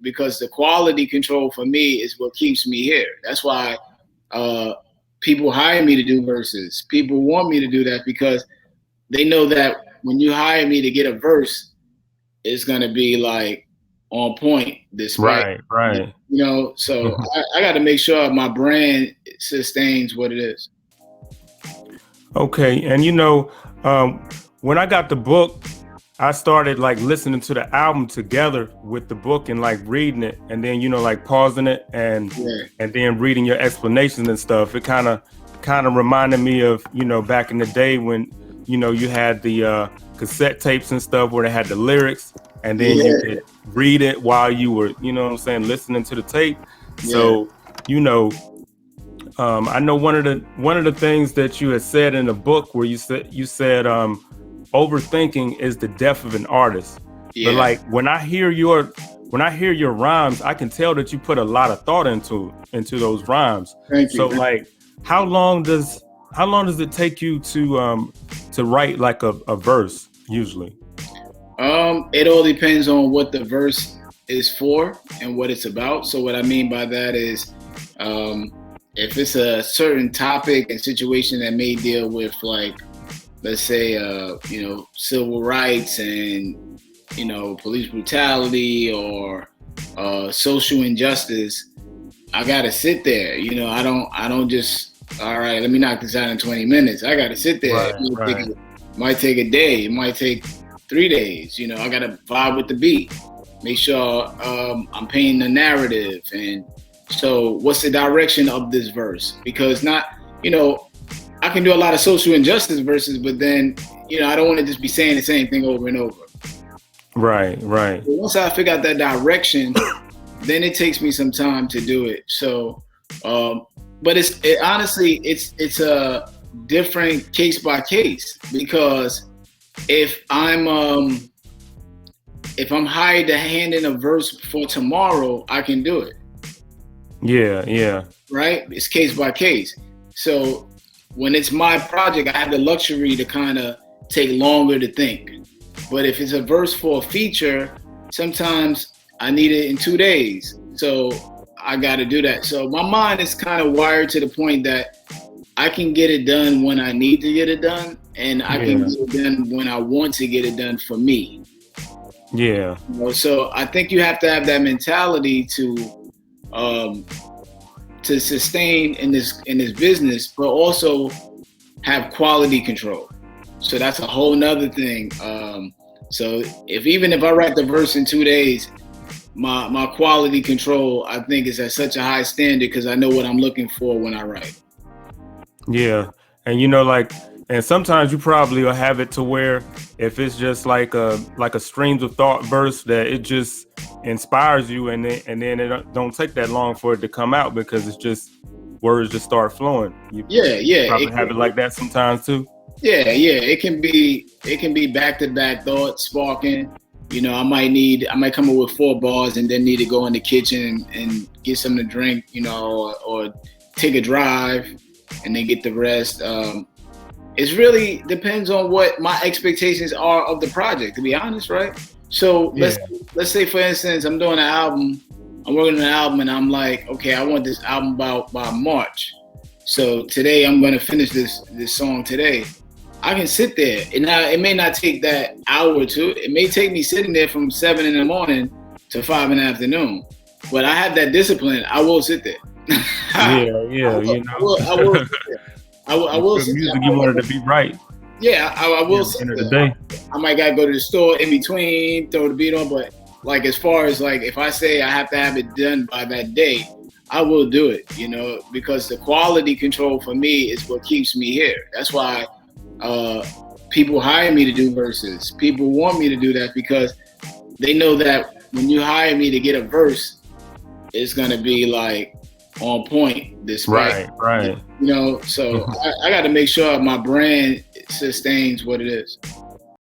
because the quality control for me is what keeps me here. That's why people hire me to do verses. People want me to do that because they know that when you hire me to get a verse, it's gonna be like on point, despite Right. So I got to make sure my brand sustains what it is. Okay, and when I got the book, I started like listening to the album together with the book and like reading it, and then like pausing it and then reading your explanations and stuff. It kind of reminded me of back in the day when you had the cassette tapes and stuff where they had the lyrics, and then you could read it while you were listening to the tape. So I know one of the things that you had said in the book where you said overthinking is the death of an artist. But like when I hear your rhymes, I can tell that you put a lot of thought into those rhymes. Thank you. So like how long does it take you to write like a verse usually? It all depends on what the verse is for and what it's about. So what I mean by that is if it's a certain topic and situation that may deal with, like, let's say, civil rights and, police brutality or social injustice, I gotta sit there. I don't just, all right, let me knock this out in 20 minutes. I gotta sit there. It might take a day. It might take 3 days. I gotta vibe with the beat. Make sure I'm painting the narrative. And so what's the direction of this verse? Because I can do a lot of social injustice verses, but then, I don't want to just be saying the same thing over and over. Right. But once I figure out that direction, then it takes me some time to do it. So, but honestly, it's a different case by case, because if I'm hired to hand in a verse for tomorrow, I can do it. Yeah. Right? It's case by case. So when it's my project, I have the luxury to kind of take longer to think. But if it's a verse for a feature, sometimes I need it in 2 days. So I got to do that. So my mind is kind of wired to the point that I can get it done when I need to get it done, and I can get it done when I want to get it done for me. Yeah. So I think you have to have that mentality to sustain in this business, but also have quality control. So that's a whole nother thing. So even if I write the verse in 2 days, my quality control, I think, is at such a high standard because I know what I'm looking for when I write. Yeah. And and sometimes you probably will have it to where if it's just like a streams of thought verse that it just inspires you, and then it don't take that long for it to come out because it's just words just start flowing. You probably have it like that sometimes too. Yeah. It can be back to back thoughts sparking. I might come up with 4 bars and then need to go in the kitchen and get something to drink, or take a drive and then get the rest. It really depends on what my expectations are of the project, to be honest, right? So let's say, for instance, I'm doing an album, I'm working on an album, and I'm like, okay, I want this album by March. So today I'm gonna finish this song today. I can sit there, and now it may not take that hour or two. It may take me sitting there from 7 in the morning to 5 in the afternoon. But I have that discipline. I will sit there. I will sit music there. You wanted to be right. Yeah, I will sit there. Day. I might gotta go to the store in between, throw the beat on, but like as far as like if I say I have to have it done by that day, I will do it, because the quality control for me is what keeps me here. That's why people hire me to do verses. People want me to do that because they know that when you hire me to get a verse, it's gonna be like on point. Despite, right. So I got to make sure my brand sustains what it is.